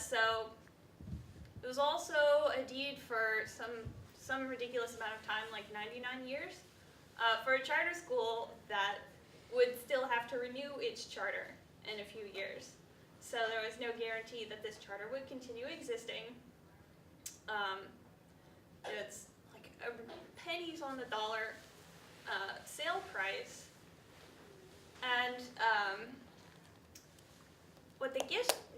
So it was also a deed for some ridiculous amount of time, like 99 years, for a charter school that would still have to renew its charter in a few years. So there was no guarantee that this charter would continue existing. It's like a pennies on the dollar sale price. And what the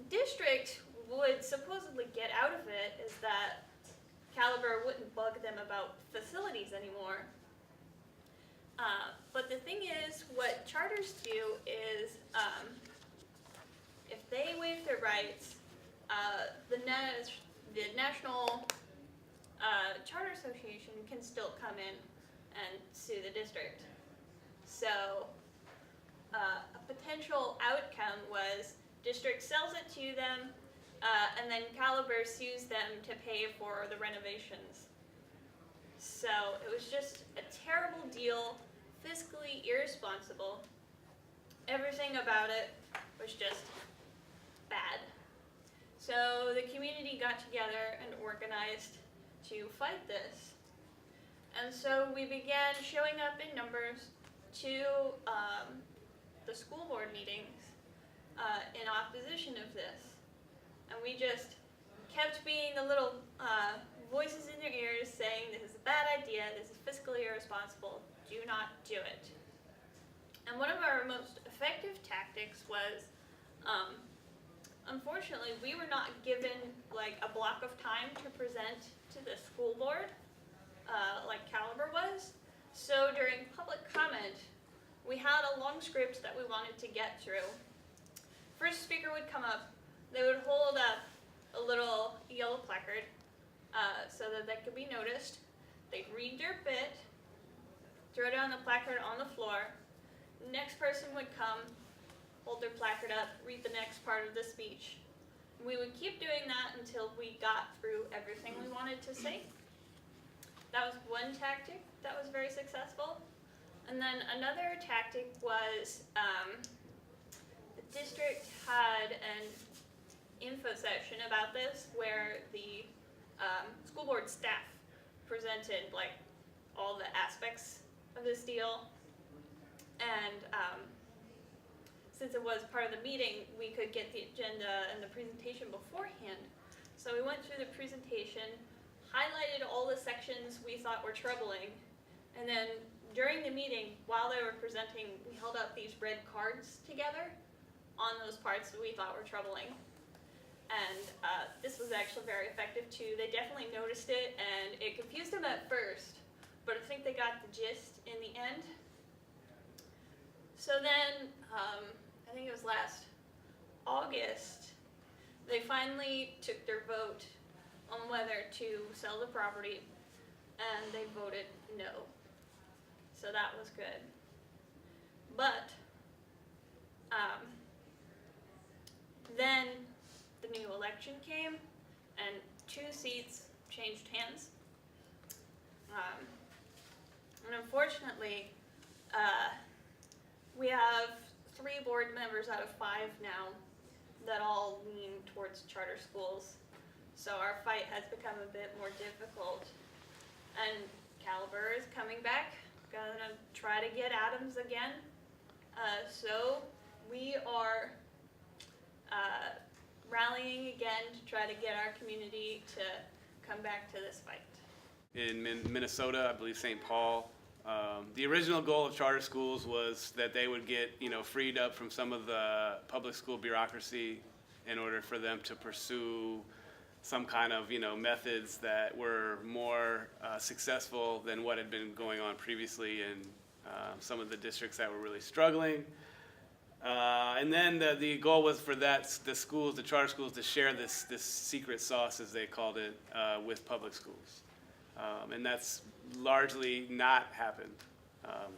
district would supposedly get out of it is that Caliber wouldn't bug them about facilities anymore. But the thing is, what charters do is, if they waive their rights, the National Charter Association can still come in and sue the district. So a potential outcome was district sells it to them, and then Caliber sues them to pay for the renovations. So it was just a terrible deal, fiscally irresponsible. Everything about it was just bad. So the community got together and organized to fight this. And so we began showing up in numbers to the school board meetings in opposition of this. And we just kept being the little voices in their ears saying, this is a bad idea, this is fiscally irresponsible, do not do it. And one of our most effective tactics was, unfortunately, we were not given like a block of time to present to the school board like Caliber was. So during public comment, we had a long script that we wanted to get through. First speaker would come up, they would hold up a little yellow placard so that they could be noticed. They'd read their bit, throw down the placard on the floor. Next person would come, hold their placard up, read the next part of the speech. We would keep doing that until we got through everything we wanted to say. That was one tactic that was very successful. And then another tactic was the district had an info session about this where the school board staff presented like all the aspects of this deal. And since it was part of the meeting, we could get the agenda and the presentation beforehand. So we went through the presentation, highlighted all the sections we thought were troubling, and then during the meeting, while they were presenting, we held up these red cards together on those parts that we thought were troubling. And this was actually very effective too. They definitely noticed it, and it confused them at first, but I think they got the gist in the end. So then, I think it was last August, they finally took their vote on whether to sell the property, and they voted no. So that was good. But then the new election came, and 2 seats changed hands. And unfortunately, we have 3 board members out of 5 now that all lean towards charter schools. So our fight has become a bit more difficult. And Caliber is coming back, gonna try to get Adams again. So we are rallying again to try to get our community to come back to this fight. In Minnesota, I believe St. Paul, the original goal of charter schools was that they would get, freed up from some of the public school bureaucracy in order for them to pursue some kind of, methods that were more successful than what had been going on previously in some of the districts that were really struggling. And then the goal was for the charter schools, to share this secret sauce, as they called it, with public schools. And that's largely not happened,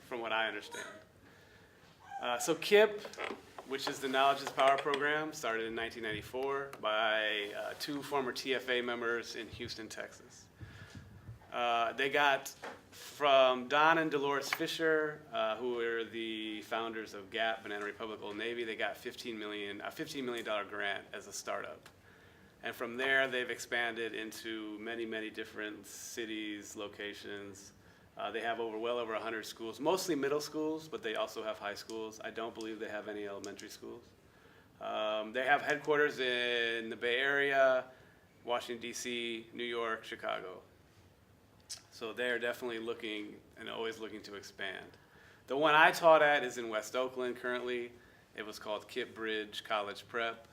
from what I understand. So KIPP, which is the Knowledge is Power program, started in 1994 by 2 former TFA members in Houston, Texas. They got from Don and Dolores Fisher, who were the founders of GAP, Banana Republic, Old Navy. They got a $15 million grant as a startup. And from there, they've expanded into many, many different cities, locations. They have well over 100 schools, mostly middle schools, but they also have high schools. I don't believe they have any elementary schools. They have headquarters in the Bay Area, Washington, D.C., New York, Chicago. So they're definitely looking and always looking to expand. The one I taught at is in West Oakland currently. It was called KIPP Bridge College Prep.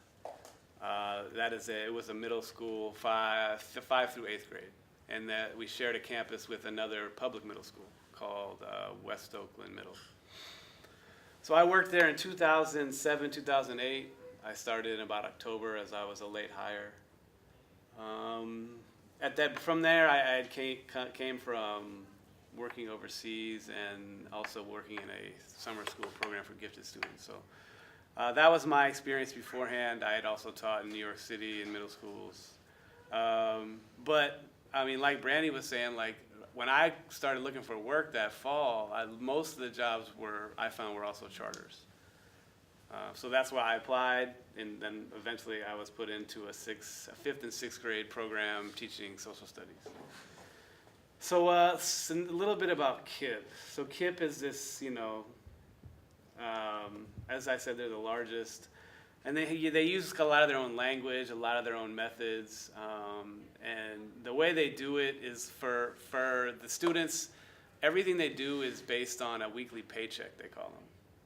It was a middle school, 5 through 8th grade. And that we shared a campus with another public middle school called West Oakland Middle. So I worked there in 2007, 2008. I started in about October as I was a late hire. From there, I came from working overseas and also working in a summer school program for gifted students. So that was my experience beforehand. I had also taught in New York City in middle schools. But I mean, like Brandy was saying, like when I started looking for work that fall, most of the jobs I found were also charters. So that's why I applied, and then eventually I was put into a 5th and 6th grade program teaching social studies. So a little bit about KIPP. So KIPP is this, as I said, they're the largest. And they use a lot of their own language, a lot of their own methods. And the way they do it is for the students, everything they do is based on a weekly paycheck, they call them.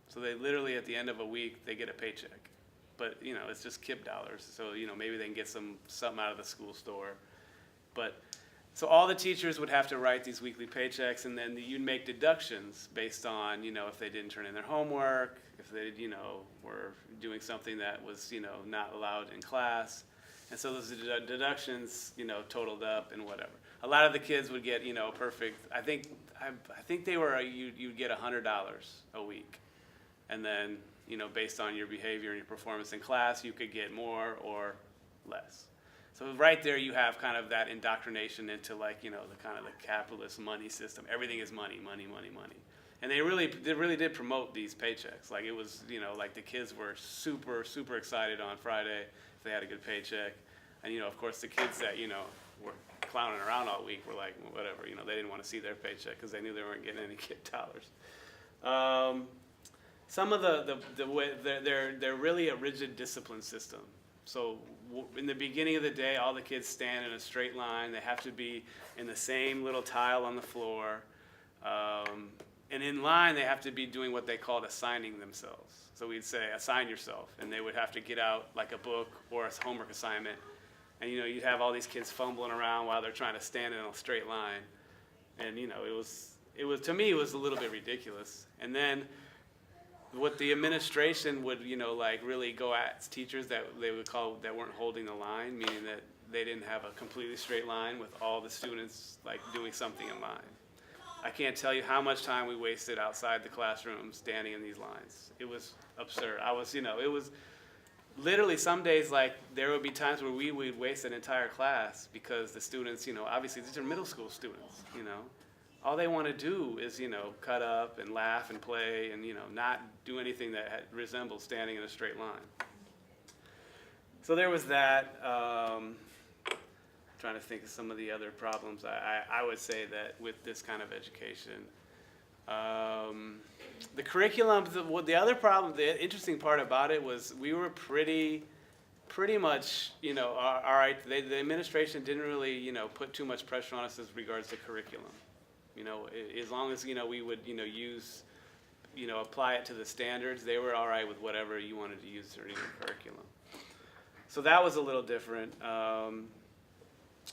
So they literally, at the end of a week, they get a paycheck. But, it's just KIPP dollars. So, maybe they can get something out of the school store. So all the teachers would have to write these weekly paychecks, and then you'd make deductions based on, if they didn't turn in their homework, if they, were doing something that was, not allowed in class. And so those deductions, totaled up and whatever. A lot of the kids would get, perfect. I think they were, you'd get $100 a week. And then, based on your behavior and your performance in class, you could get more or less. So right there, you have kind of that indoctrination into the kind of the capitalist money system. Everything is money, money, money, money. And they really did promote these paychecks. Like it was, like the kids were super, super excited on Friday if they had a good paycheck. And, of course, the kids that, were clowning around all week were like, whatever, they didn't want to see their paycheck because they knew they weren't getting any KIPP dollars. Some of the way, they're really a rigid discipline system. So in the beginning of the day, all the kids stand in a straight line. They have to be in the same little tile on the floor. And in line, they have to be doing what they called assigning themselves. So we'd say, assign yourself. And they would have to get out like a book or a homework assignment. And, you'd have all these kids fumbling around while they're trying to stand in a straight line. And, to me, it was a little bit ridiculous. And then what the administration would, really go at teachers that they would call that weren't holding the line, meaning that they didn't have a completely straight line with all the students doing something in line. I can't tell you how much time we wasted outside the classroom standing in these lines. It was absurd. It was literally some days there would be times where we would waste an entire class because the students, obviously these are middle school students, all they want to do is, cut up and laugh and play and, not do anything that resembles standing in a straight line. So there was that. Trying to think of some of the other problems. I would say that with this kind of education, the curriculum, the other problem, the interesting part about it was we were pretty much, all right, the administration didn't really, put too much pressure on us as regards to curriculum. As long as, we would, use, apply it to the standards, they were all right with whatever you wanted to use in your curriculum. So that was a little different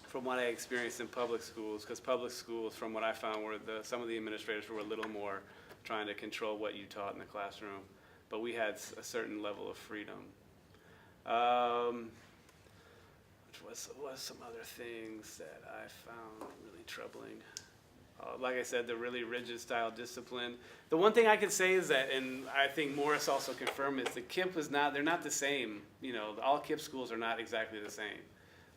from what I experienced in public schools, because public schools, from what I found, some of the administrators were a little more trying to control what you taught in the classroom, but we had a certain level of freedom. Which was some other things that I found really troubling. Like I said, the really rigid style discipline. The one thing I could say is that, and I think Morris also confirmed, is the KIPP they're not the same. All KIPP schools are not exactly the same.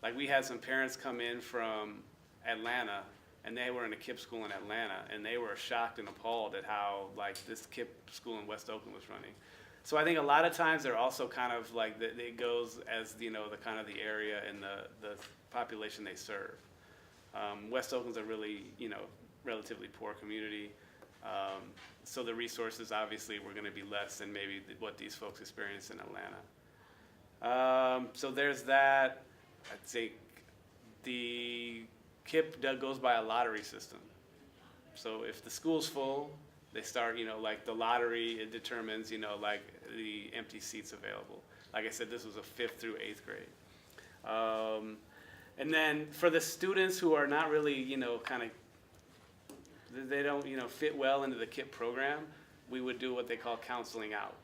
Like we had some parents come in from Atlanta, and they were in a KIPP school in Atlanta, and they were shocked and appalled at how this KIPP school in West Oakland was running. So I think a lot of times they're also kind of like, it goes as, the kind of the area and the population they serve. West Oakland's a really, relatively poor community. So the resources obviously were going to be less than maybe what these folks experience in Atlanta. So there's that. I'd say the KIPP goes by a lottery system. So if the school's full, they start, like the lottery, it determines, like the empty seats available. Like I said, this was a 5th through 8th grade. And then for the students who are not really, kind of, they don't, fit well into the KIPP program, we would do what they call counseling out.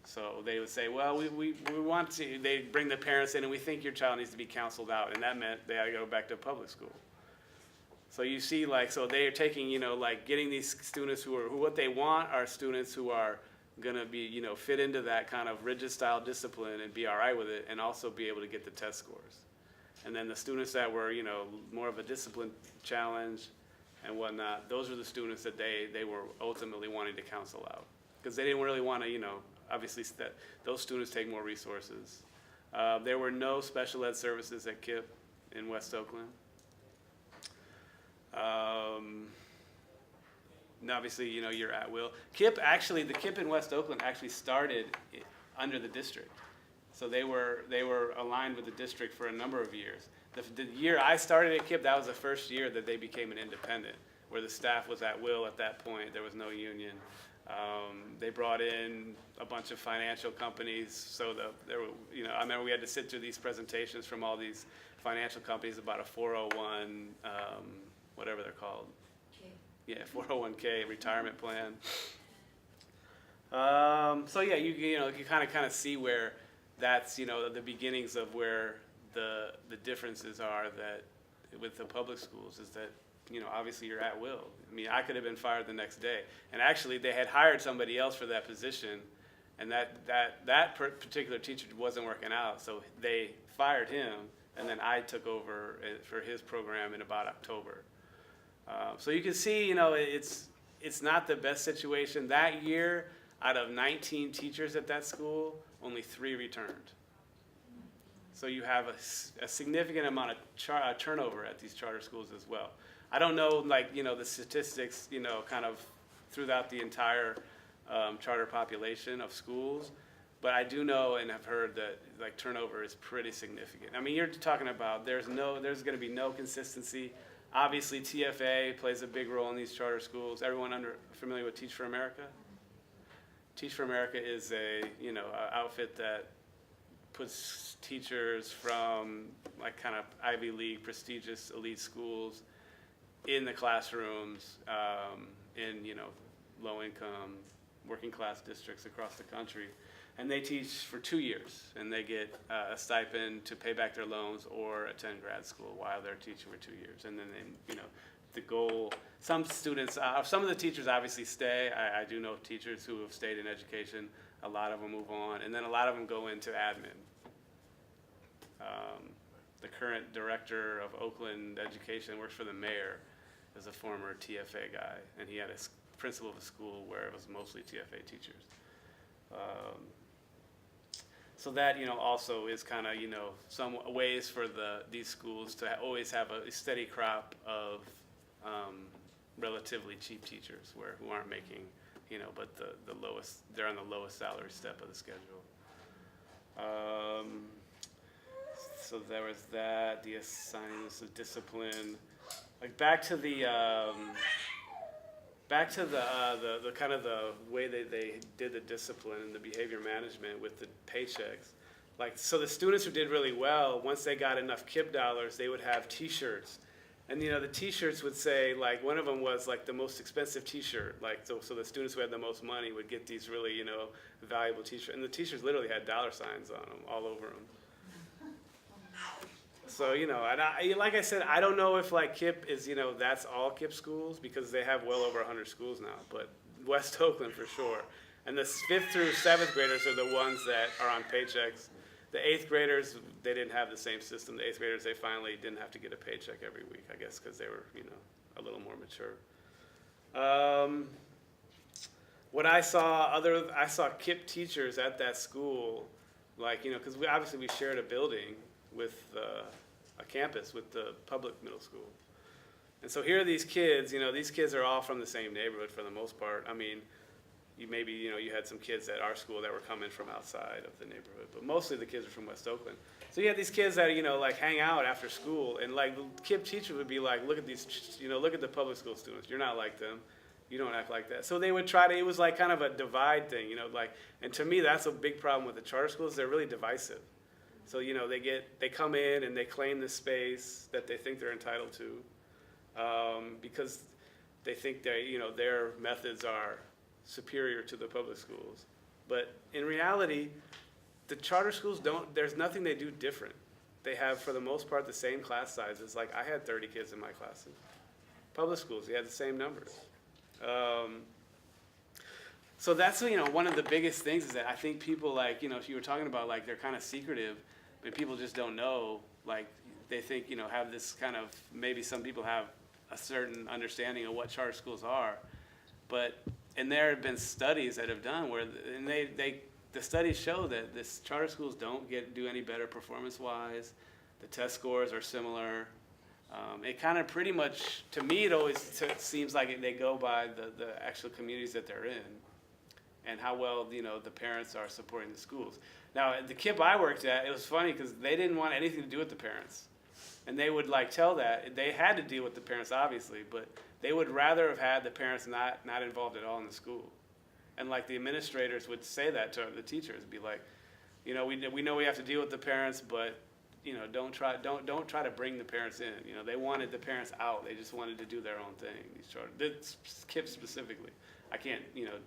So they would say, well, we want to, they bring the parents in and we think your child needs to be counseled out. And that meant they had to go back to public school. So you see, like, so they are taking, like getting these students who what they want are students who are going to be, fit into that kind of rigid style discipline and be all right with it and also be able to get the test scores. And then the students that were, more of a discipline challenge and whatnot, those are the students that they were ultimately wanting to counsel out. Because they didn't really want to, obviously those students take more resources. There were no special ed services at KIPP in West Oakland. And obviously, you're at will. KIPP actually, the KIPP in West Oakland actually started under the district. So they were aligned with the district for a number of years. The year I started at KIPP, that was the first year that they became an independent, where the staff was at will at that point. There was no union. They brought in a bunch of financial companies. So there were, I remember we had to sit through these presentations from all these financial companies about a 401, whatever they're called. Yeah, 401k retirement plan. So yeah, you kind of see where that's the beginnings of where the differences are that with the public schools is that obviously you're at will. I mean, I could have been fired the next day, and actually they had hired somebody else for that position, and that particular teacher wasn't working out, so they fired him, and then I took over for his program in about October. So you can see, it's not the best situation. That year, out of 19 teachers at that school, only 3 returned. So you have a significant amount of turnover at these charter schools as well. I don't know, the statistics, kind of throughout the entire charter population of schools, but I do know and have heard that turnover is pretty significant. I mean, you're talking about there's going to be no consistency. Obviously, TFA plays a big role in these charter schools. Everyone familiar with Teach for America? Teach for America is a outfit that puts teachers from kind of Ivy League, prestigious elite schools in the classrooms in low income, working class districts across the country. And they teach for 2 years, and they get a stipend to pay back their loans or attend grad school while they're teaching for 2 years. And then the goal, some students, some of the teachers obviously stay. I do know teachers who have stayed in education. A lot of them move on, and then a lot of them go into admin. The current director of Oakland Education works for the mayor, is a former TFA guy, and he had a principal of a school where it was mostly TFA teachers. So that also is kind of some ways for these schools to always have a steady crop of relatively cheap teachers who aren't making but the lowest, they're on the lowest salary step of the schedule. So there was that, the assignments of discipline, back to the kind of the way they did the discipline and the behavior management with the paychecks. So the students who did really well, once they got enough KIPP dollars, they would have T-shirts. And the T-shirts would say, one of them was the most expensive T-shirt. So the students who had the most money would get these really, valuable T-shirts. And the T-shirts literally had dollar signs on them, all over them. So, and like I said, I don't know if KIPP is, that's all KIPP schools, because they have well over 100 schools now, but West Oakland for sure. And the 5th through 7th graders are the ones that are on paychecks. The 8th graders, they didn't have the same system. The 8th graders, they finally didn't have to get a paycheck every week, I guess, because they were, a little more mature. what I saw KIPP teachers at that school, like, you know, because we shared a building with a campus with the public middle school. And so here are these kids, you know, these kids are all from the same neighborhood for the most part. I mean, you had some kids at our school that were coming from outside of the neighborhood, but mostly the kids are from West Oakland. So you had these kids that, you know, like hang out after school, and like the KIPP teacher would be like, look at these, you know, look at the public school students. You're not like them. You don't act like that. So they would try to, it was like kind of a divide thing, you know, like, and to me that's a big problem with the charter schools. They're really divisive. So, you know, they come in and they claim this space that they think they're entitled to, because they think their methods are superior to the public schools. But in reality, the charter schools there's nothing they do different. They have, for the most part, the same class sizes. Like, I had 30 kids in my classes. Public schools, they had the same numbers. So that's, you know, one of the biggest things is that I think people, like, you know, if you were talking about, like, they're kind of secretive, but people just don't know, like, they think, you know, have this kind of, maybe some people have a certain understanding of what charter schools are, and there have been studies that have done where, and the studies show that this charter schools don't do any better performance-wise. The test scores are similar. It kind of pretty much, to me, it always seems like they go by the actual communities that they're in and how well, you know, the parents are supporting the schools. Now, at the KIPP I worked at, it was funny because they didn't want anything to do with the parents. And they would, like, tell that. They had to deal with the parents, obviously, but they would rather have had the parents not involved at all in the school. And, like, the administrators would say that to the teachers, be like, you know, we know we have to deal with the parents, but, you know, don't try to bring the parents in. You know, they wanted the parents out. They just wanted to do their own thing. This KIPP specifically. I can't, you know,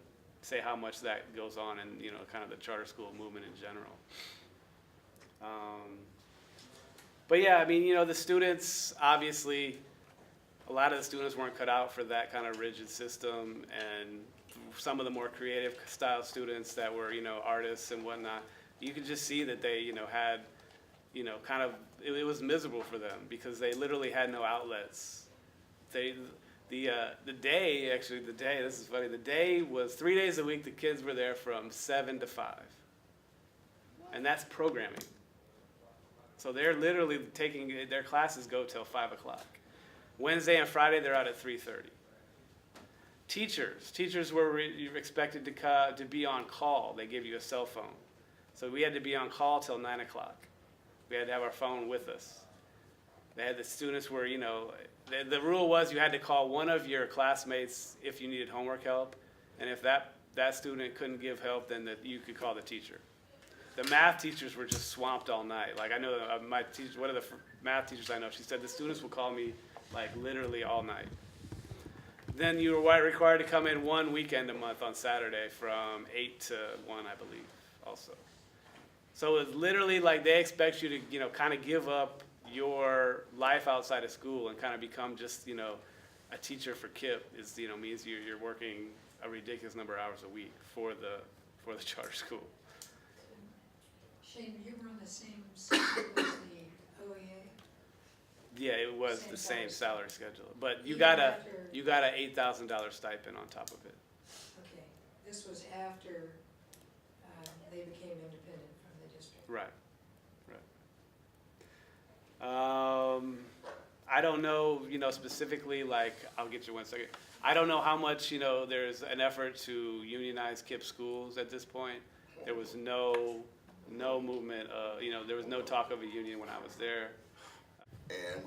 say how much that goes on in, you know, kind of the charter school movement in general. But yeah, I mean, you know, the students, obviously, a lot of the students weren't cut out for that kind of rigid system, and some of the more creative style students that were, you know, artists and whatnot, you could just see that they, you know, had, you know, kind of, it was miserable for them because they literally had no outlets. The day, this is funny, the day was 3 days a week, the kids were there from 7 to 5. And that's programming. So they're literally taking, their classes go till 5 o'clock. Wednesday and Friday, they're out at 3:30. Teachers were expected to be on call. They give you a cell phone. So we had to be on call till 9 o'clock. We had to have our phone with us. The students were, you know, the rule was you had to call one of your classmates if you needed homework help, and if that student couldn't give help, then you could call the teacher. The math teachers were just swamped all night. Like, I know my teacher, one of the math teachers I know, she said the students will call me like literally all night. Then you were required to come in one weekend a month on Saturday from 8 to 1, I believe, also. So it's literally like they expect you to, you know, kind of give up your life outside of school and kind of become just, you know, a teacher for KIPP is, you know, means you're working a ridiculous number of hours a week for the charter school. Shane, you were on the same schedule as the OEA? Yeah, it was the same salary schedule, but you Even got after- an $8,000 stipend on top of it. Okay, this was after they became independent from the district. Right. I don't know, you know, specifically, like, I'll get you 1 second. I don't know how much, you know, there's an effort to unionize KIPP schools at this point. There was no movement, you know, there was no talk of a union when I was there. And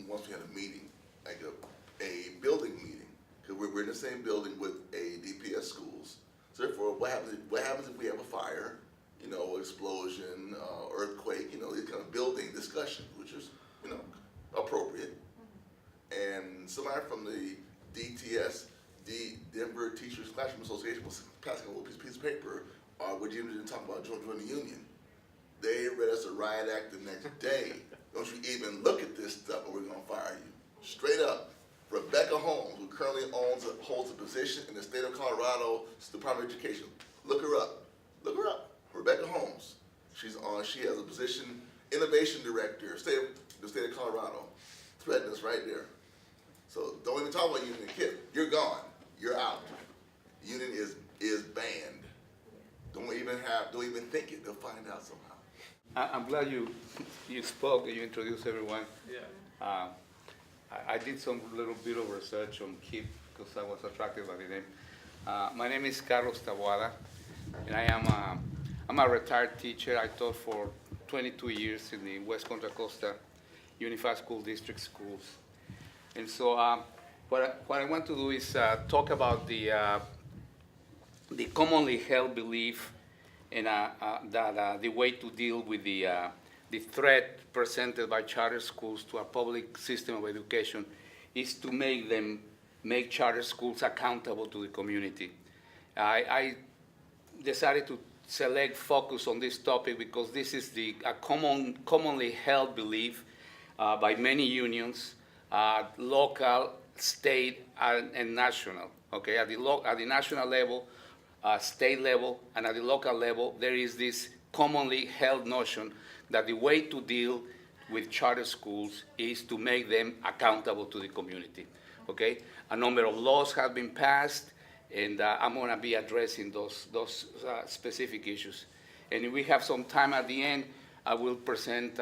once we had a meeting, like a building meeting, because we're in the same building with a DPS schools. So therefore, what happens if we have a fire, you know, explosion, earthquake, you know, this kind of building discussion, which is, you know, appropriate. And somebody from the DTS, the Denver Teachers Classroom Association, was passing a little piece of paper, where Jim didn't talk about joining the union. They read us a riot act the next day. Don't you even look at this stuff or we're gonna fire you. Straight up. Rebecca Holmes, who currently holds a position in the state of Colorado Department of Education. Look her up. Look her up. Rebecca Holmes. She has a position, innovation director, the state of Colorado. Threatened us right there. So don't even talk about union KIPP. You're gone. You're out. The union is think it, they'll find out somehow. I'm glad you spoke and you introduced everyone. Yeah. I did some little bit of research on KIPP because I was attracted by the name. My name is Carlos Taboada, and I'm a retired teacher. I taught for 22 years in the West Contra Costa Unified School District schools. And so what I want to do is talk about the commonly held belief and that the way to deal with the threat presented by charter schools to our public system of education is to make charter schools accountable to the community. I decided to focus on this topic because this is a commonly held belief by many unions, local, state, and national. Okay, at the national level, state level, and at the local level, there is this commonly held notion that the way to deal with charter schools is to make them accountable to the community. Okay, a number of laws have been passed, and I'm going to be addressing those specific issues. And if we have some time at the end, I will present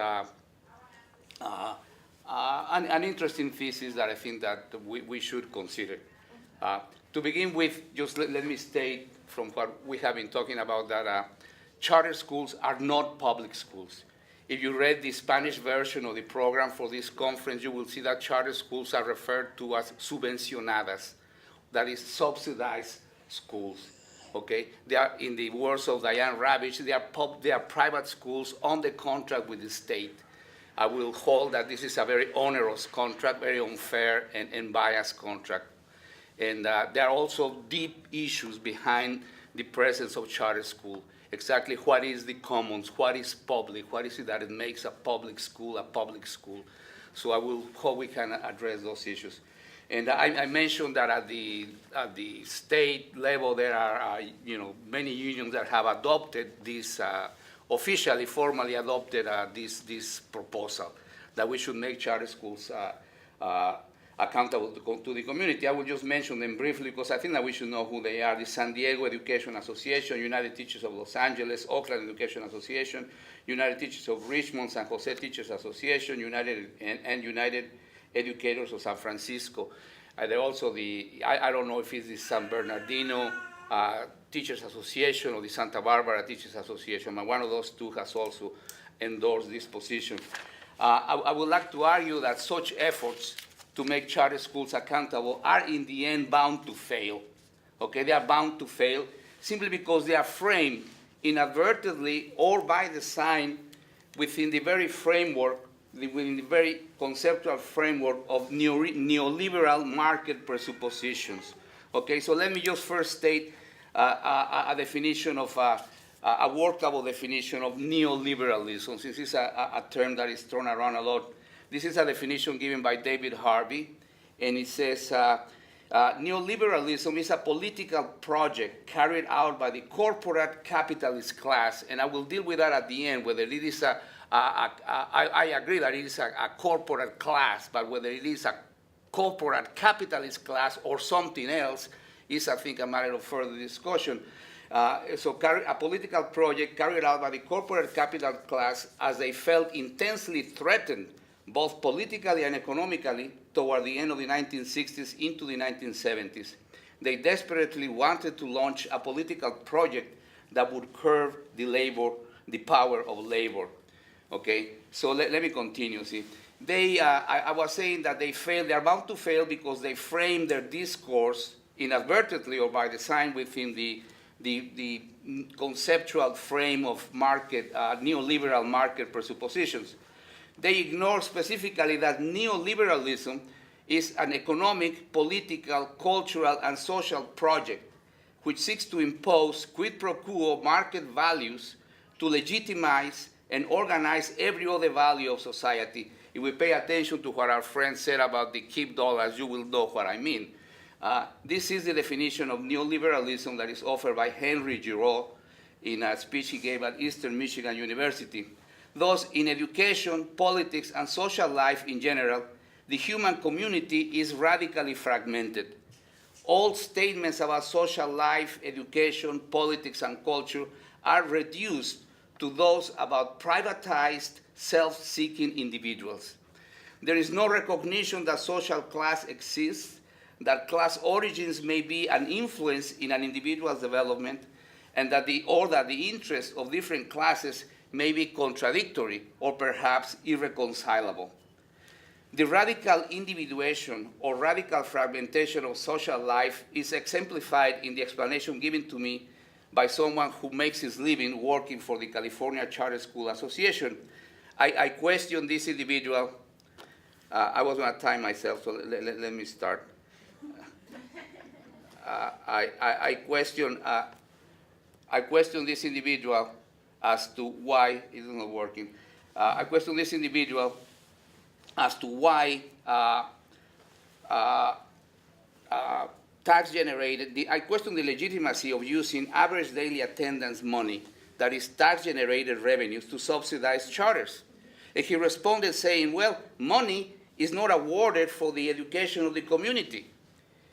an interesting thesis that I think that we should consider. To begin with, just let me state from what we have been talking about that charter schools are not public schools. If you read the Spanish version of the program for this conference, you will see that charter schools are referred to as subvencionadas, that is subsidized schools. Okay, they are, in the words of Diane Ravitch, they are private schools on the contract with the state. I will hold that this is a very onerous contract, very unfair and biased contract. And there are also deep issues behind the presence of charter school. Exactly what is the commons, what is public, what is it that it makes a public school a public school. So I will hope we can address those issues. And I mentioned that at the state level there are many unions that have adopted this officially, formally adopted this proposal that we should make charter schools accountable to the community. I will just mention them briefly because I think that we should know who they are. The San Diego Education Association, United Teachers of Los Angeles, Oakland Education Association, United Teachers of Richmond, San Jose Teachers Association, United Educators of San Francisco. There are also I don't know if it's the San Bernardino Teachers Association or the Santa Barbara Teachers Association, but one of those two has also endorsed this position. I would like to argue that such efforts to make charter schools accountable are in the end bound to fail. Okay, they are bound to fail simply because they are framed inadvertently or by design within the very framework, within the very conceptual framework of neoliberal market presuppositions. Okay, so let me just first state a definition of a workable definition of neoliberalism, since it's a term that is thrown around a lot. This is a definition given by David Harvey, and it says, neoliberalism is a political project carried out by the corporate capitalist class, and I will deal with that at the end, whether it is I agree that it is a corporate class, but whether it is a corporate capitalist class or something else is, I think, a matter of further discussion. So a political project carried out by the corporate capital class as they felt intensely threatened both politically and economically toward the end of the 1960s into the 1970s. They desperately wanted to launch a political project that would curb the power of labor. Okay, so let me continue. See, I was saying that they are bound to fail because they frame their discourse inadvertently or by design within the conceptual frame of market, neoliberal market presuppositions. They ignore specifically that neoliberalism is an economic, political, cultural, and social project which seeks to impose quid pro quo market values to legitimize and organize every other value of society. If we pay attention to what our friend said about the KIPP dollars, you will know what I mean. This is the definition of neoliberalism that is offered by Henry Giraud in a speech he gave at Eastern Michigan University. Thus, in education, politics, and social life in general, the human community is radically fragmented. All statements about social life, education, politics, and culture are reduced to those about privatized, self-seeking individuals. There is no recognition that social class exists, that class origins may be an influence in an individual's development, and that the interests of different classes may be contradictory or perhaps irreconcilable. The radical individuation or radical fragmentation of social life is exemplified in the explanation given to me by someone who makes his living working for the California Charter School Association. I question this individual. I was going to time myself, so let me start. I question this individual as to why it is not working. I question this individual as to why tax generated, I question the legitimacy of using average daily attendance money, that is tax generated revenues, to subsidize charters. And he responded saying, well, money is not awarded for the education of the community.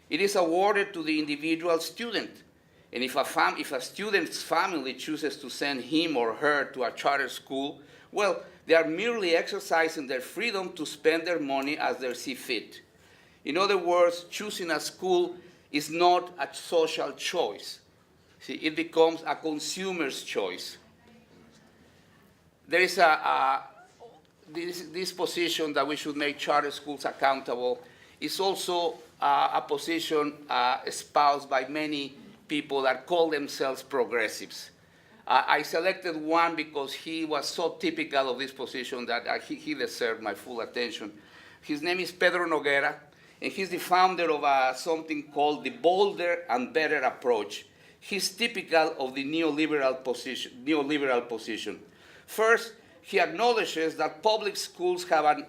It is awarded to the individual student. And if a student's family chooses to send him or her to a charter school, well, they are merely exercising their freedom to spend their money as they see fit. In other words, choosing a school is not a social choice. See, it becomes a consumer's choice. There is this position that we should make charter schools accountable is also a position espoused by many people that call themselves progressives. I selected one because he was so typical of this position that he deserved my full attention. His name is Pedro Nogueira, and he's the founder of something called the Bolder and Better approach. He's typical of the neoliberal position. First, he acknowledges that public schools have an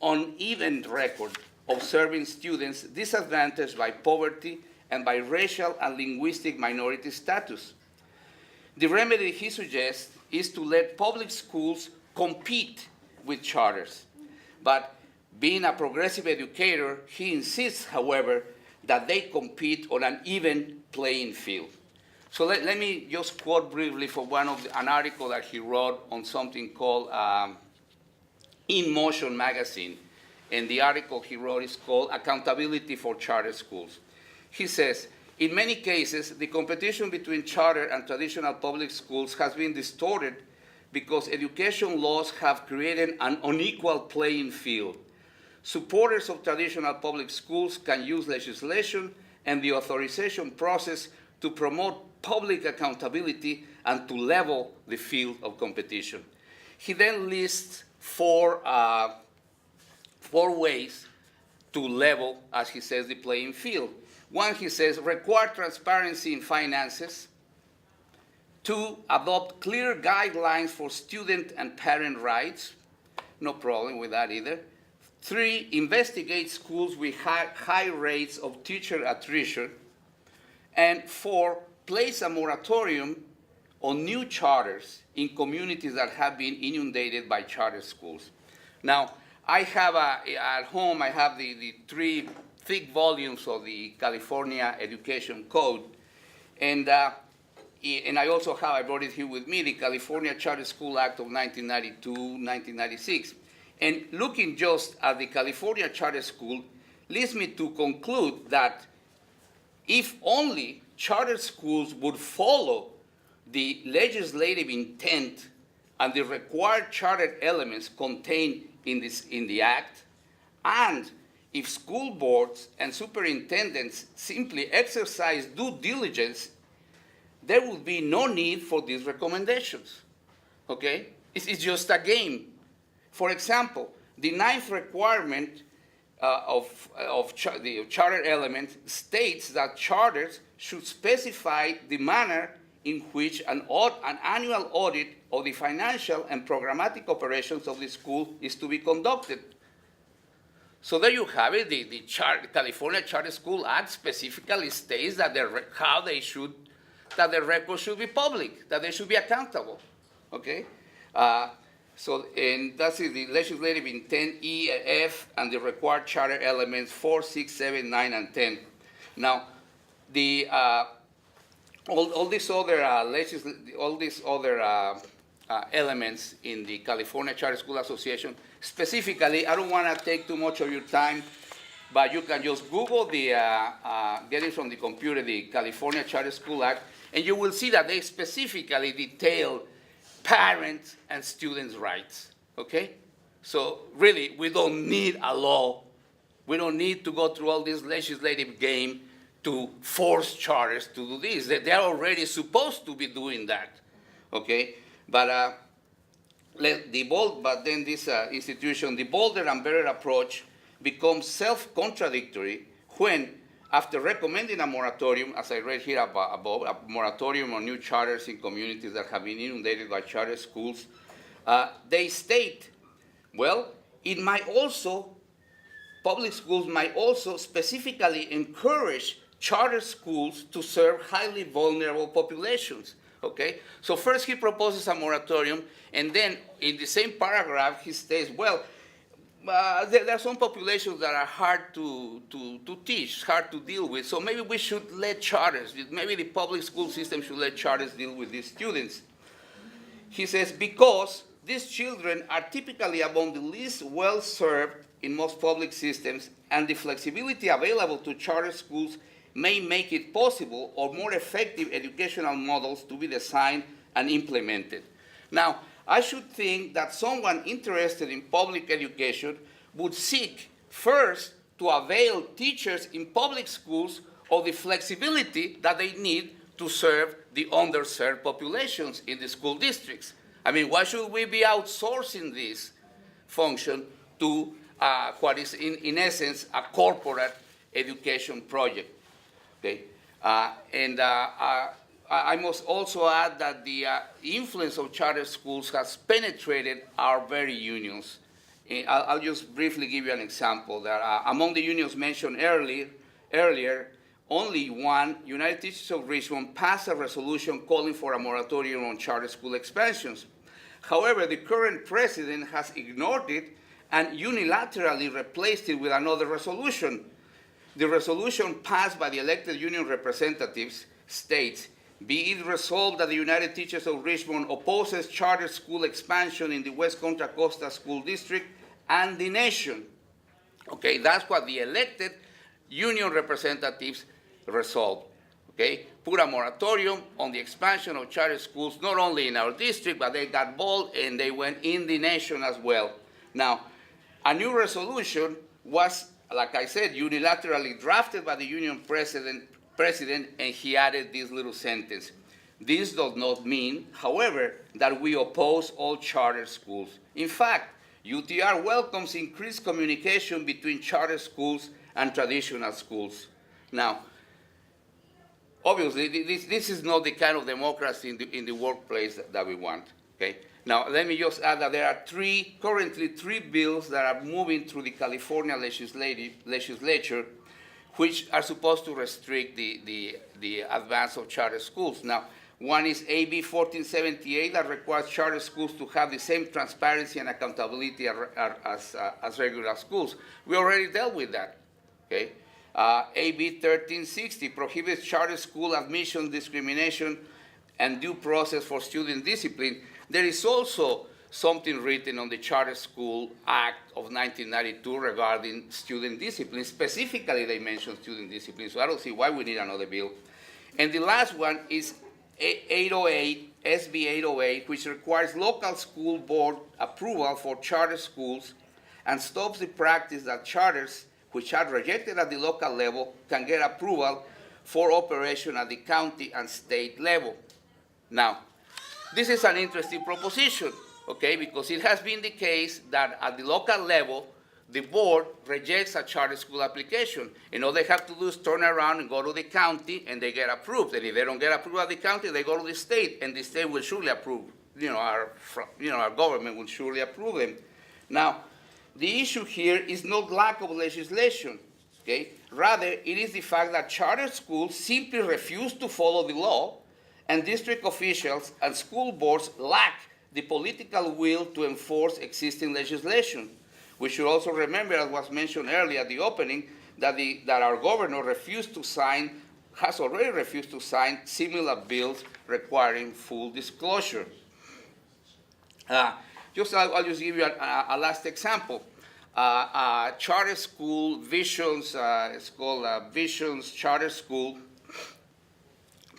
uneven record of serving students disadvantaged by poverty and by racial and linguistic minority status. The remedy he suggests is to let public schools compete with charters. But being a progressive educator, he insists, however, that they compete on an even playing field. So let me just quote briefly from an article that he wrote on something called In Motion magazine. And the article he wrote is called Accountability for Charter Schools. He says, in many cases, the competition between charter and traditional public schools has been distorted because education laws have created an unequal playing field. Supporters of traditional public schools can use legislation and the authorization process to promote public accountability and to level the field of competition. He then lists four ways to level, as he says, the playing field. One, he says, require transparency in finances. Two, adopt clear guidelines for student and parent rights. No problem with that either. Three, investigate schools with high rates of teacher attrition. And four, place a moratorium on new charters in communities that have been inundated by charter schools. Now, I have at home, I have the three thick volumes of the California Education Code, and I also have, I brought it here with me, the California Charter School Act of 1992, 1996. And looking just at the California Charter School leads me to conclude that if only charter schools would follow the legislative intent and the required charter elements contained in the Act, and if school boards and superintendents simply exercise due diligence, there would be no need for these recommendations, okay? It's just a game. For example, the ninth requirement of the charter element states that charters should specify the manner in which an annual audit of the financial and programmatic operations of the school is to be conducted. So there you have it. The California Charter School Act specifically states that the records should be public, that they should be accountable. Okay, and that's the legislative intent E, F, and the required charter elements 4, 6, 7, 9, and 10. Now, all these other elements in the California Charter School Association. Specifically, I don't want to take too much of your time, but you can just Google get it from the computer, the California Charter School Act, and you will see that they specifically detail parents and students' rights, okay? So really, we don't need a law. We don't need to go through all this legislative game to force charters to do this. They're already supposed to be doing that, okay? But then this institution, the bolder and better approach becomes self-contradictory when, after recommending a moratorium, as I read here above, a moratorium on new charters in communities that have been inundated by charter schools, they state, well, it might also, public schools might also specifically encourage charter schools to serve highly vulnerable populations, okay? So first he proposes a moratorium, and then in the same paragraph he states, well, there are some populations that are hard to teach, hard to deal with, so maybe we should let charters, maybe the public school system should let charters deal with these students. He says, because these children are typically among the least well-served in most public systems, and the flexibility available to charter schools may make it possible or more effective educational models to be designed and implemented. Now, I should think that someone interested in public education would seek first to avail teachers in public schools of the flexibility that they need to serve the underserved populations in the school districts. I mean, why should we be outsourcing this function to what is, in essence, a corporate education project? Okay, I must also add that the influence of charter schools has penetrated our very unions. I'll just briefly give you an example. That among the unions mentioned earlier, only one, United Teachers of Richmond, passed a resolution calling for a moratorium on charter school expansions. However, the current president has ignored it and unilaterally replaced it with another resolution. The resolution passed by the elected union representatives states, be it resolved that the United Teachers of Richmond opposes charter school expansion in the West Contra Costa School District and the nation. Okay, that's what the elected union representatives resolved. Okay, put a moratorium on the expansion of charter schools, not only in our district, but they got bold and they went in the nation as well. Now, a new resolution was, like I said, unilaterally drafted by the union president, and he added this little sentence. This does not mean, however, that we oppose all charter schools. In fact, UTR welcomes increased communication between charter schools and traditional schools. Now, obviously, this is not the kind of democracy in the workplace that we want, okay? Now, let me just add that there are currently three bills that are moving through the California legislature, which are supposed to restrict the advance of charter schools. Now, one is AB 1478 that requires charter schools to have the same transparency and accountability as regular schools. We already dealt with that, okay? AB 1360 prohibits charter school admission discrimination and due process for student discipline. There is also something written on the Charter School Act of 1992 regarding student discipline. Specifically, they mention student discipline, so I don't see why we need another bill. And the last one is 808, SB 808, which requires local school board approval for charter schools and stops the practice that charters which are rejected at the local level can get approval for operation at the county and state level. Now, this is an interesting proposition, okay, because it has been the case that at the local level, the board rejects a charter school application, and all they have to do is turn around and go to the county, and they get approved. And if they don't get approved at the county, they go to the state, and the state will surely approve. Our government will surely approve them. Now, the issue here is not lack of legislation, okay? Rather, it is the fact that charter schools simply refuse to follow the law, and district officials and school boards lack the political will to enforce existing legislation. We should also remember, as was mentioned earlier at the opening, that our governor refused to sign has already refused to sign similar bills requiring full disclosure. I'll just give you a last example. Charter school, Visions, it's called Visions Charter School,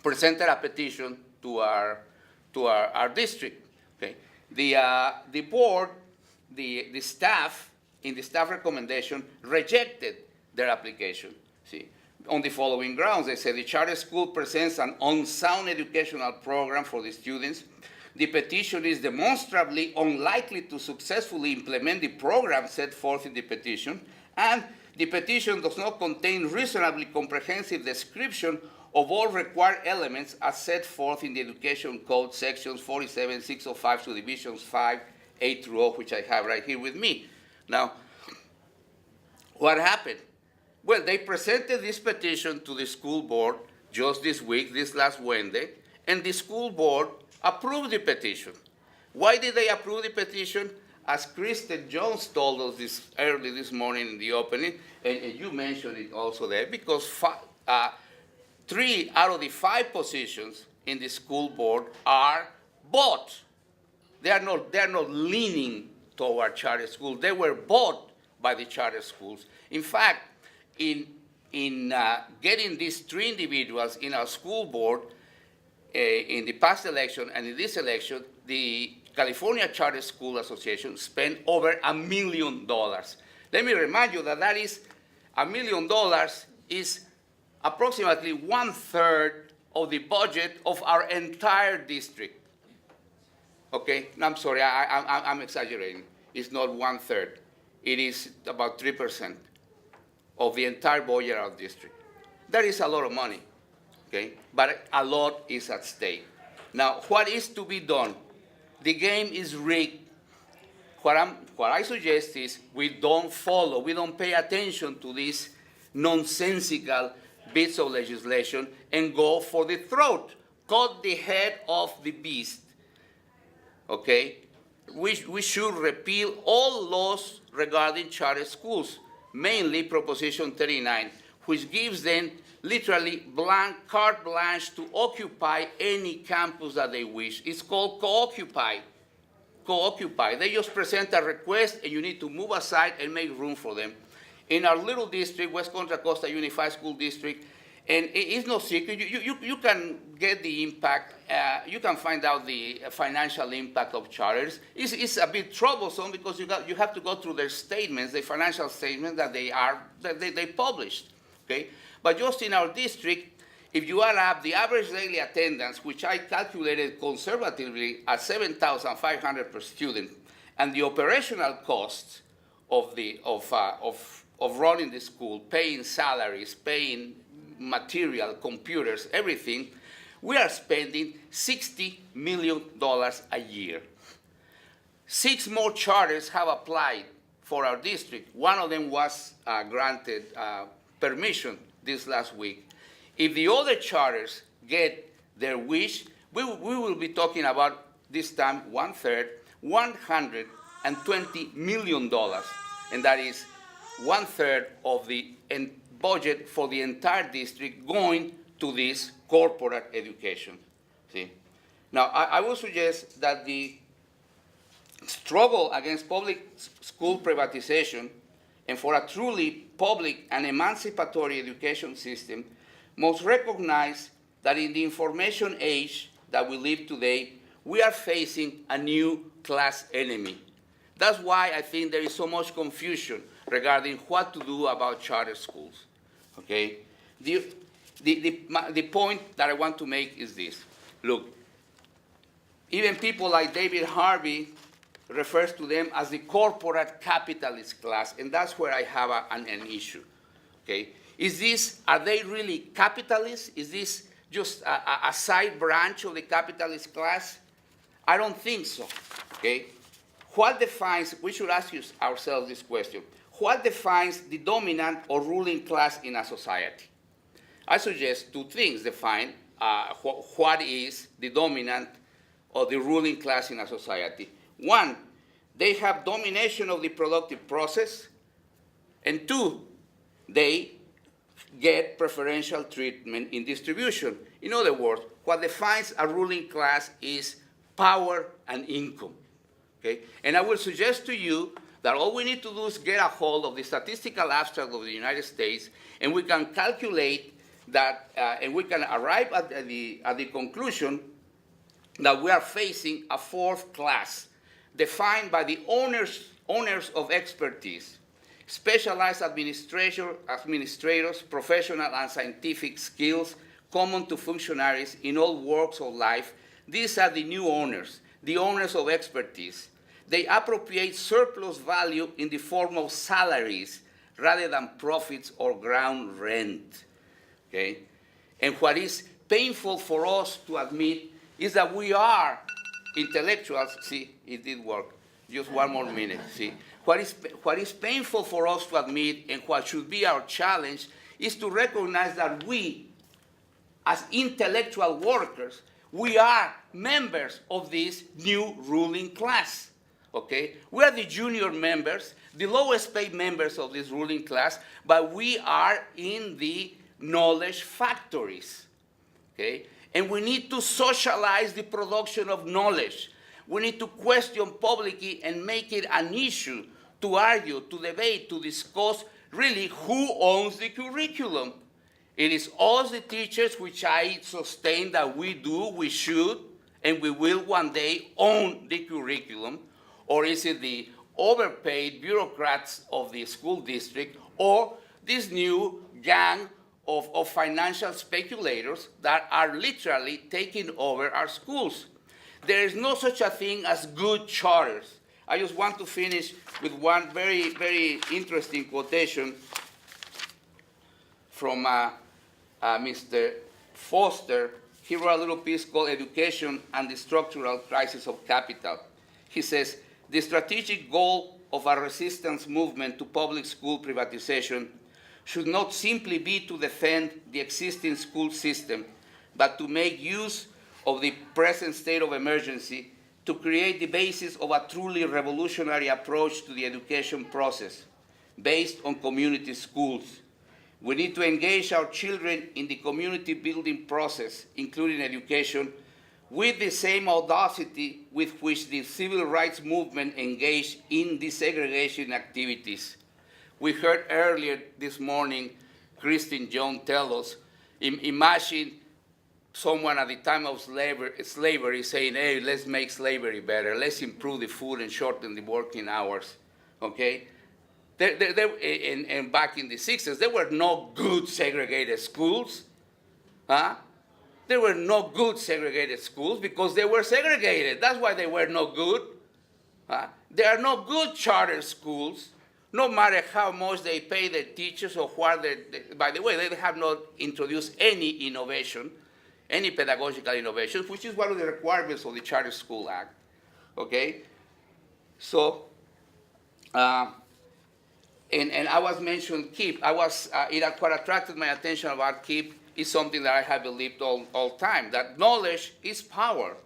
presented a petition to our district. Okay, the board, the staff, in the staff recommendation, rejected their application. See, on the following grounds, they said the charter school presents an unsound educational program for the students. The petition is demonstrably unlikely to successfully implement the program set forth in the petition, and the petition does not contain reasonably comprehensive description of all required elements as set forth in the Education Code sections 47, 605, subdivisions 5, A through O, which I have right here with me. Now, what happened? Well, they presented this petition to the school board just this week, this last Wednesday, and the school board approved the petition. Why did they approve the petition? As Kristen Jones told us early this morning in the opening, and you mentioned it also there, because 3 out of the 5 positions in the school board are bought. They are not leaning toward charter schools. They were bought by the charter schools. In fact, in getting these 3 individuals in our school board, in the past election and in this election, the California Charter School Association spent over $1 million. Let me remind you that $1 million is approximately 1/3 of the budget of our entire district. Okay, I'm sorry, I'm exaggerating. It's not 1/3. It is about 3% of the entire budget of our district. That is a lot of money. Okay, but a lot is at stake. Now, what is to be done? The game is rigged. What I suggest is we don't pay attention to these nonsensical bits of legislation and go for the throat. Cut the head off the beast. Okay? We should repeal all laws regarding charter schools, mainly Proposition 39, which gives them literally carte blanche to occupy any campus that they wish. It's called co-occupy. Co-occupy. They just present a request and you need to move aside and make room for them. In our little district, West Contra Costa Unified School District, and it's no secret, you can get the impact, you can find out the financial impact of charters. It's a bit troublesome because you have to go through their statements, the financial statements that they published, okay? But just in our district, if you add up the average daily attendance, which I calculated conservatively at 7,500 per student, and the operational costs of running the school, paying salaries, paying material, computers, everything, we are spending $60 million a year. 6 more charters have applied for our district. One of them was granted permission this last week. If the other charters get their wish, we will be talking about this time 1/3, $120 million, and that is 1/3 of the budget for the entire district going to this corporate education. See? Now, I will suggest that the struggle against public school privatization and for a truly public and emancipatory education system must recognize that in the information age that we live today, we are facing a new class enemy. That's why I think there is so much confusion regarding what to do about charter schools. Okay? The point that I want to make is this. Look, even people like David Harvey refers to them as the corporate capitalist class, and that's where I have an issue. Okay? Are they really capitalists? Is this just a side branch of the capitalist class? I don't think so. Okay? We should ask ourselves this question. What defines the dominant or ruling class in a society? I suggest 2 things define what is the dominant or the ruling class in a society. 1, they have domination of the productive process. And 2, they get preferential treatment in distribution. In other words, what defines a ruling class is power and income. Okay? And I will suggest to you that all we need to do is get a hold of the statistical abstract of the United States, and we can calculate that, and we can arrive at the conclusion that we are facing a fourth class, defined by the owners of expertise, specialized administrators, professional and scientific skills common to functionaries in all walks of life. These are the new owners, the owners of expertise. They appropriate surplus value in the form of salaries rather than profits or ground rent. Okay? And what is painful for us to admit is that we are intellectuals. See, it did work. Just one more minute. See, what is painful for us to admit, and what should be our challenge, is to recognize that we, as intellectual workers, we are members of this new ruling class. Okay? We are the junior members, the lowest paid members of this ruling class, but we are in the knowledge factories. Okay? And we need to socialize the production of knowledge. We need to question publicly and make it an issue to argue, to debate, to discuss really who owns the curriculum. It is us, the teachers, which I sustain that we do, we should, and we will one day own the curriculum, or is it the overpaid bureaucrats of the school district, or this new gang of financial speculators that are literally taking over our schools? There is no such a thing as good charters. I just want to finish with one very, very interesting quotation from Mr. Foster. He wrote a little piece called Education and the Structural Crisis of Capital. He says, the strategic goal of a resistance movement to public school privatization should not simply be to defend the existing school system, but to make use of the present state of emergency to create the basis of a truly revolutionary approach to the education process based on community schools. We need to engage our children in the community building process, including education, with the same audacity with which the civil rights movement engaged in desegregation activities. We heard earlier this morning Christine Jones tell us, imagine someone at the time of slavery saying, hey, let's make slavery better, let's improve the food and shorten the working hours, okay? And back in the 60s, there were no good segregated schools, huh? There were no good segregated schools because they were segregated. That's why they were no good. There are no good charter schools, no matter how much they pay their teachers or what by the way, they have not introduced any innovation, any pedagogical innovation, which is one of the requirements of the Charter School Act, okay? So, and I was mentioned KIPP. What attracted my attention about KIPP is something that I have believed all time, that knowledge is power,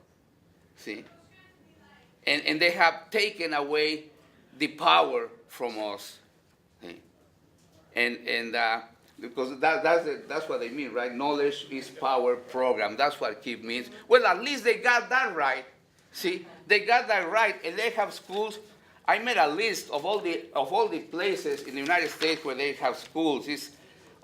see? And they have taken away the power from us, see? And because that's what they mean, right? Knowledge is power program. That's what KIPP means. Well, at least they got that right. See, they got that right, and they have schools. I made a list of all the places in the United States where they have schools. It's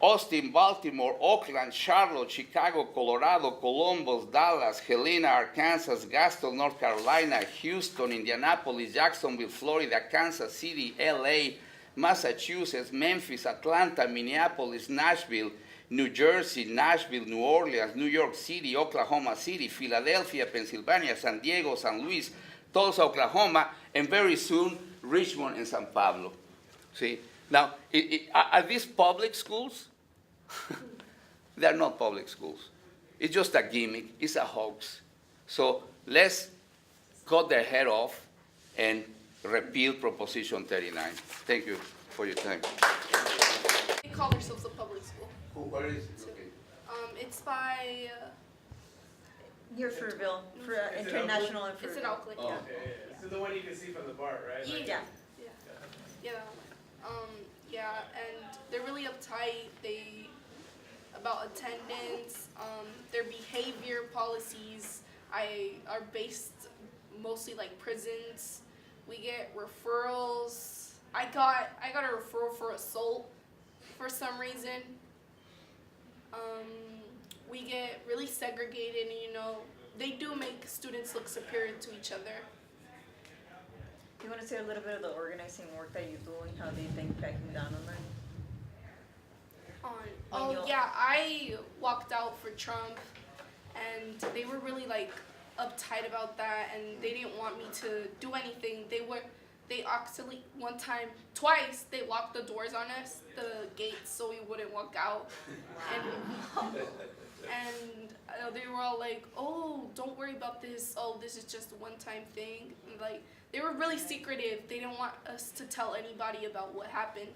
Austin, Baltimore, Oakland, Charlotte, Chicago, Colorado, Columbus, Dallas, Helena, Arkansas, Gaston, North Carolina, Houston, Indianapolis, Jacksonville, Florida, Kansas City, LA, Massachusetts, Memphis, Atlanta, Minneapolis, Nashville, New Jersey, Nashville, New Orleans, New York City, Oklahoma City, Philadelphia, Pennsylvania, San Diego, San Luis, Tulsa, Oklahoma, and very soon Richmond and San Pablo. See? Now, are these public schools? They're not public schools. It's just a gimmick. It's a hoax. So let's cut their head off and repeal Proposition 39. Thank you for your time. They call themselves a public school. Where is it? Okay. It's by, Near Fruitville, for international and it's in Fruitville. Oakland, Oh. yeah. So the one you can see from the BART, right? Like- Yeah. Yeah, that one. Yeah, and they're really uptight. They about attendance, their behavior policies are based mostly like prisons. We get referrals. I got a referral for assault for some reason. We get really segregated, and you know, they do make students look superior to each other. Do you want to say a little bit of the organizing work that you do and how they've been cracking down on that? I walked out for Trump, and they were really like uptight about that, and they didn't want me to do anything. They actually twice they locked the doors on us, the gates, so we wouldn't walk out, and they were all like, "Oh, don't worry about this. Oh, this is just a one-time thing." And, like, they were really secretive. They didn't want us to tell anybody about what happened.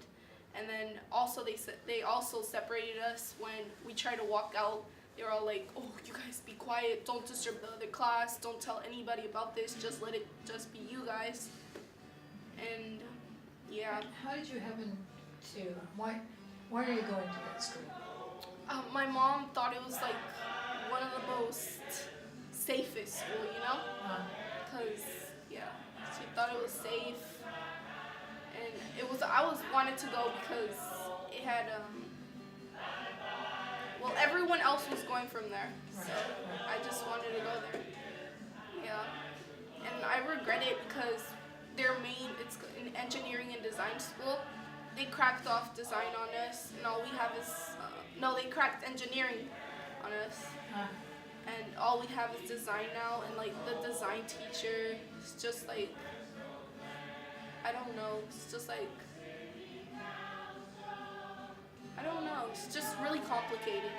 And then also they also separated us when we tried to walk out. They were all like, "Oh, you guys be quiet. Don't disturb the other class. Don't tell anybody about this. Just let it just be you guys." And yeah, How did you happen to, why are you going to that school? my mom thought it was like one of the most safest school, you know? Cause yeah, she thought it was safe, and I wanted to go because it had everyone else was going from there, so I just wanted to go there. Yeah, and I regret it because it's an engineering and design school. They cracked off design on us, and all we have is they cracked engineering on us. And all we have is design now, and like the design teacher is just like, I don't know, it's just like, I don't know, it's just really complicated.